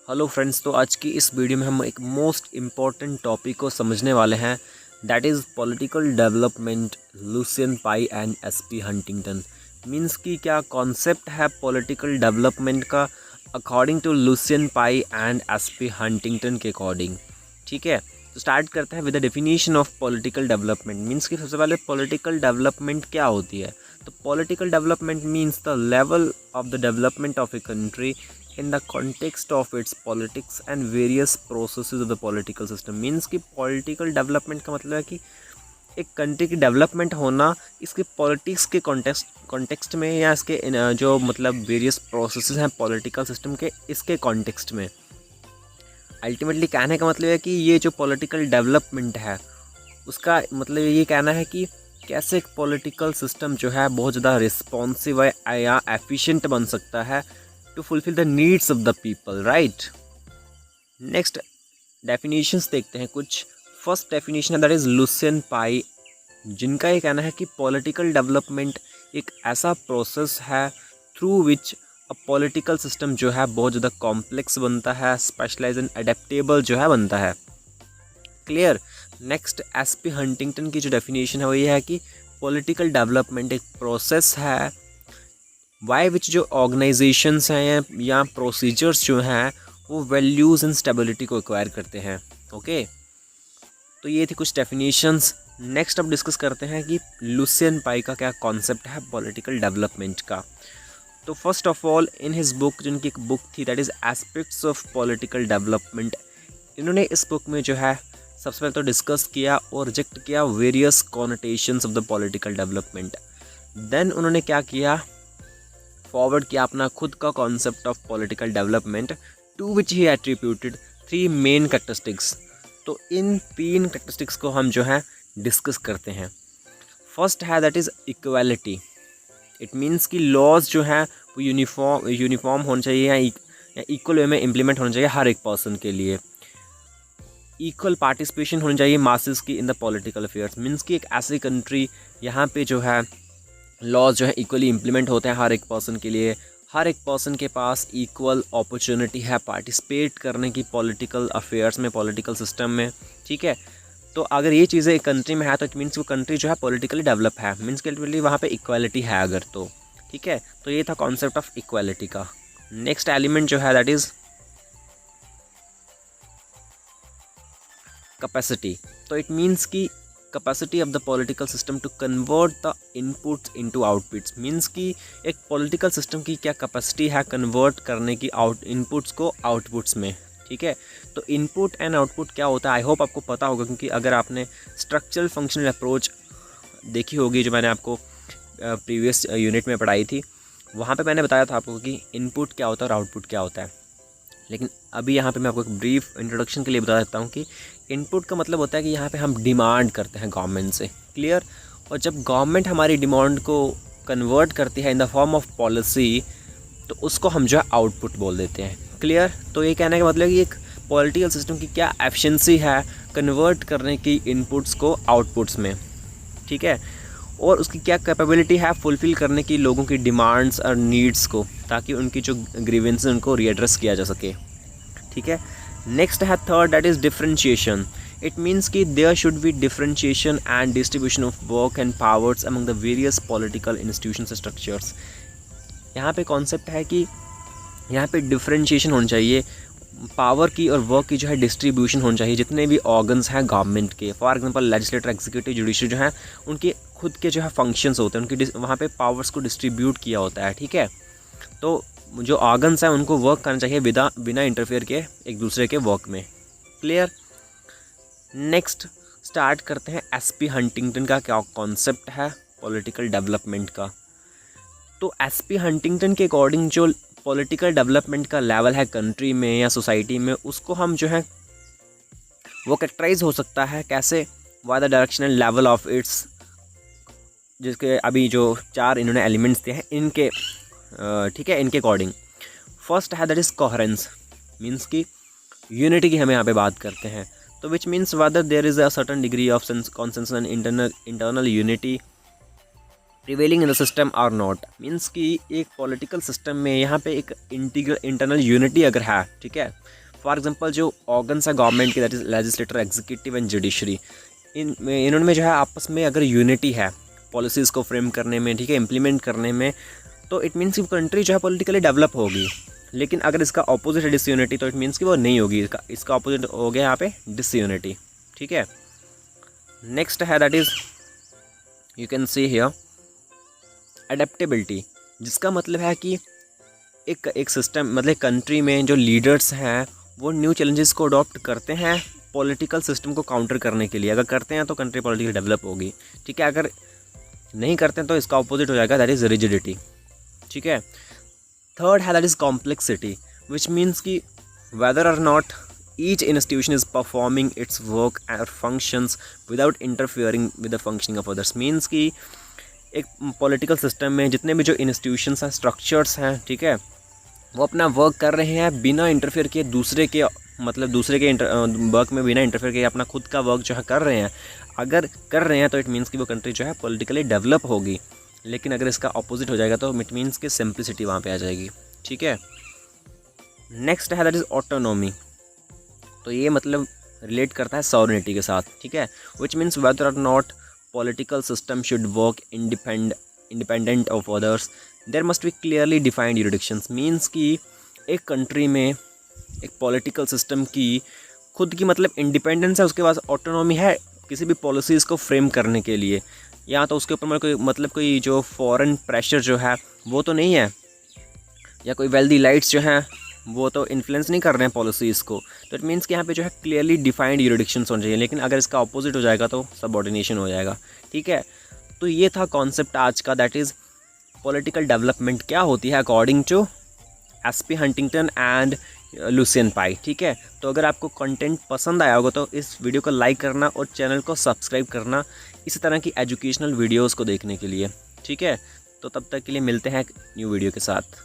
Hello friends, तो आज की इस वीडियो में हम एक मोस्ट इम्पॉर्टेंट टॉपिक को समझने वाले हैं। That is political development, Lucian Pye and S P Huntington. Means कि क्या कॉन्सेप्ट है पॉलिटिकल डेवलपमेंट का according to Lucian Pye and S P Huntington के अकॉर्डिंग। ठीक है, तो स्टार्ट करते हैं with the definition of political development. Means कि सबसे पहले पॉलिटिकल डेवलपमेंट क्या होती है। तो political development means the level of the development of a country in the context of its politics and various processes of the political system। Means कि political development का मतलब है कि एक कंट्री की डेवलपमेंट होना इसके पॉलिटिक्स के कॉन्टेक्स्ट में, या इसके जो मतलब वेरियस प्रोसेसेस हैं पॉलिटिकल सिस्टम के, इसके कॉन्टेक्स्ट में। अल्टीमेटली कहने का मतलब है कि ये जो पॉलिटिकल डेवलपमेंट है उसका मतलब ये कहना है कि कैसे एक पॉलिटिकल सिस्टम जो है बहुत ज़्यादा रिस्पॉन्सिव है या एफिशिएंट बन सकता है to fulfill the needs of the people, right? Next definitions देखते हैं कुछ। फर्स्ट डेफिनेशन है दैट इज़ लुसियन पाई, जिनका ये कहना है कि पॉलिटिकल डेवलपमेंट एक ऐसा प्रोसेस है through which a political system जो है बहुत ज़्यादा कॉम्प्लेक्स बनता है, स्पेशलाइज एंड अडेप्टेबल जो है बनता है। क्लियर। नेक्स्ट एसपी हंटिंगटन की जो डेफिनेशन है वो ये है कि पॉलिटिकल डेवलपमेंट एक प्रोसेस है वाई विच जो ऑर्गेनाइजेशंस हैं या प्रोसीजर्स जो हैं वो वैल्यूज़ एंड स्टेबिलिटी को एक्वायर करते हैं। ओके, तो ये थी कुछ डेफिनेशंस। नेक्स्ट अब डिस्कस करते हैं कि लुसियन पाई का क्या कॉन्सेप्ट है पॉलिटिकल डेवलपमेंट का। तो first of all in his book, जिनकी एक बुक थी that is aspects of political development, इन्होंने इस बुक में जो है सबसे पहले तो डिस्कस किया और रिजेक्ट किया various connotations of the political development. Then उन्होंने क्या किया, फॉरवर्ड किया अपना खुद का concept of political development, to which he attributed 3 main characteristics. तो इन 3 कैरेक्टरिस्टिक्स को हम जो है डिस्कस करते हैं। फर्स्ट है that is equality. It means कि लॉज जो हैं वो यूनिफॉर्म होना चाहिए या इक्वल वे में इम्प्लीमेंट होना चाहिए हर एक पर्सन के लिए। इक्वल पार्टिसिपेशन होनी चाहिए मासेस की in the political affairs. Means कि एक ऐसी कंट्री यहाँ पे जो है लॉज जो है इक्वली इम्प्लीमेंट होते हैं हर एक पर्सन के लिए, हर एक पर्सन के पास इक्वल अपॉर्चुनिटी है पार्टिसिपेट करने की पॉलिटिकल अफेयर्स में, पॉलिटिकल सिस्टम में। ठीक है, तो अगर ये चीज़ें एक कंट्री में है तो इट मीन्स वो कंट्री जो है पॉलिटिकली डेवलप है, मीन्स कि अल्टीमेटली वहाँ पे इक्वालिटी है अगर तो। ठीक है, तो ये था कॉन्सेप्ट ऑफ इक्वालिटी का। नेक्स्ट एलिमेंट जो है दैट इज़ कैपेसिटी। तो इट मीन्स कि capacity of the political system to convert the inputs into outputs. Means कि एक पॉलिटिकल सिस्टम की क्या कैपेसिटी है कन्वर्ट करने की इनपुट्स को आउटपुट्स में। ठीक है, तो इनपुट एंड आउटपुट क्या होता है आई होप आपको पता होगा, क्योंकि अगर आपने स्ट्रक्चरल फंक्शनल अप्रोच देखी होगी जो मैंने आपको प्रीवियस यूनिट में पढ़ाई थी, वहाँ पे मैंने बताया था आपको कि इनपुट क्या होता है और आउटपुट क्या होता है। लेकिन अभी यहाँ पे मैं आपको एक ब्रीफ इंट्रोडक्शन के लिए बता देता हूँ कि इनपुट का मतलब होता है कि यहाँ पे हम डिमांड करते हैं गवर्नमेंट से। क्लियर। और जब गवर्नमेंट हमारी डिमांड को कन्वर्ट करती है in the form of policy, तो उसको हम जो है आउटपुट बोल देते हैं। क्लियर। तो ये कहने का मतलब कि एक पॉलिटिकल सिस्टम की क्या एफिशिएंसी है कन्वर्ट करने की इनपुट्स को आउटपुट्स में। ठीक है, और उसकी क्या कैपेबिलिटी है फुलफ़िल करने की लोगों की डिमांड्स और नीड्स को, ताकि उनकी जो ग्रीवेंस उनको रीएड्रेस किया जा सके। ठीक है, नेक्स्ट है third that is differentiation. It means कि there should be differentiation and distribution of work and powers among the various political institutions structures. यहाँ पे कॉन्सेप्ट है कि यहाँ पे डिफरेंशिएशन होनी चाहिए, पावर की और वर्क की जो है डिस्ट्रीब्यूशन होनी चाहिए। जितने भी ऑर्गन्स हैं गवर्नमेंट के, for example legislator, executive, judiciary जो है, उनके खुद के जो है फंक्शंस होते हैं, उनकी वहाँ पे पावर्स को डिस्ट्रीब्यूट किया होता है। ठीक है, तो जो ऑर्गन्स हैं उनको वर्क करना चाहिए बिना इंटरफेयर के एक दूसरे के वर्क में। क्लियर। नेक्स्ट स्टार्ट करते हैं एसपी हंटिंगटन का क्या कॉन्सेप्ट है पॉलिटिकल डेवलपमेंट का। तो एसपी हंटिंगटन के अकॉर्डिंग जो पॉलिटिकल डेवलपमेंट का लेवल है कंट्री में या सोसाइटी में, उसको हम जो है वो कैरेक्टराइज हो सकता है कैसे, why the directional level of its, जिसके अभी जो 4 इन्होंने एलिमेंट्स दिए हैं इनके ठीक है, इनके अकॉर्डिंग। फर्स्ट है दैट इज़ कोहेरेंस। मीन्स कि यूनिटी की हम यहाँ पे बात करते हैं, तो which means whether there is a certain degree of consensus and internal unity prevailing in the system or not, means कि एक पॉलिटिकल सिस्टम में यहाँ पे एक इंटरनल यूनिटी अगर है, ठीक है, फॉर एग्जांपल जो ऑर्गन्स है गवर्नमेंट के, that is legislator, executive and judiciary, इन्होंने जो है आपस में अगर यूनिटी है पॉलिसीज़ को फ्रेम करने में, ठीक है, इम्प्लीमेंट करने में, तो इट मीन्स कि कंट्री जो है पॉलिटिकली डेवलप होगी। लेकिन अगर इसका ऑपोजिट है डिसयूनिटी, तो इट मीन्स कि वो नहीं होगी। इसका ऑपोजिट हो गया यहाँ पे डिसयूनिटी, ठीक है। नेक्स्ट है that is you can see here adaptability, जिसका मतलब है कि एक सिस्टम मतलब कंट्री में जो लीडर्स हैं वो न्यू चैलेंजेस को अडॉप्ट करते हैं पॉलिटिकल सिस्टम को काउंटर करने के लिए। अगर करते हैं तो कंट्री पॉलिटिकली डेवलप होगी, ठीक है। अगर नहीं करते हैं तो इसका ऑपोजिट हो जाएगा, दैट इज़ रिजिडिटी, ठीक है। थर्ड है that is complexity, which means कि वेदर और not each institution is performing it's work and functions without interfering with the functioning of others. Means कि एक पॉलिटिकल सिस्टम में जितने भी जो इंस्टीट्यूशंस हैं, स्ट्रक्चर्स हैं, ठीक है, वो अपना वर्क कर रहे हैं बिना इंटरफेयर किए, दूसरे के वर्क में बिना इंटरफेयर किए अपना खुद का वर्क जो है कर रहे हैं। अगर कर रहे हैं तो इट मीन्स कि वो कंट्री जो है पॉलिटिकली डेवलप होगी। लेकिन अगर इसका अपोजिट हो जाएगा तो इट मीन्स कि सिंप्लिसिटी वहाँ पे आ जाएगी, ठीक है। नेक्स्ट है दैट इज़ ऑटोनॉमी, तो ये मतलब रिलेट करता है सॉवरेनिटी के साथ, ठीक है, विच मीन्स वेदर और not political system should work independent of others, there must be clearly defined jurisdictions। Means कि एक कंट्री में एक पॉलिटिकल सिस्टम की खुद की मतलब इंडिपेंडेंस है, उसके पास ऑटोनॉमी है किसी भी पॉलिसीज़ को फ्रेम करने के लिए, या तो उसके ऊपर कोई जो फॉरेन प्रेशर जो है वो तो नहीं है, या कोई वेल्दी लाइट्स जो हैं वो तो इन्फ्लुएंस नहीं कर रहे हैं पॉलिसीज़ को। तो इट मीन्स कि यहाँ पे जो है क्लियरली डिफाइंड यूरिडिक्शंस होने चाहिए। लेकिन अगर इसका अपोजिट हो जाएगा तो सबऑर्डिनेशन हो जाएगा, ठीक है। तो ये था कॉन्सेप्ट आज का, दैट इज़ पॉलिटिकल डेवलपमेंट क्या होती है according to S P Huntington and Lucian Pye, ठीक है। तो अगर आपको कंटेंट पसंद आया होगा तो इस वीडियो को लाइक करना और चैनल को सब्सक्राइब करना इसी तरह की एजुकेशनल वीडियोज़ को देखने के लिए, ठीक है। तो तब तक के लिए मिलते हैं न्यू वीडियो के साथ।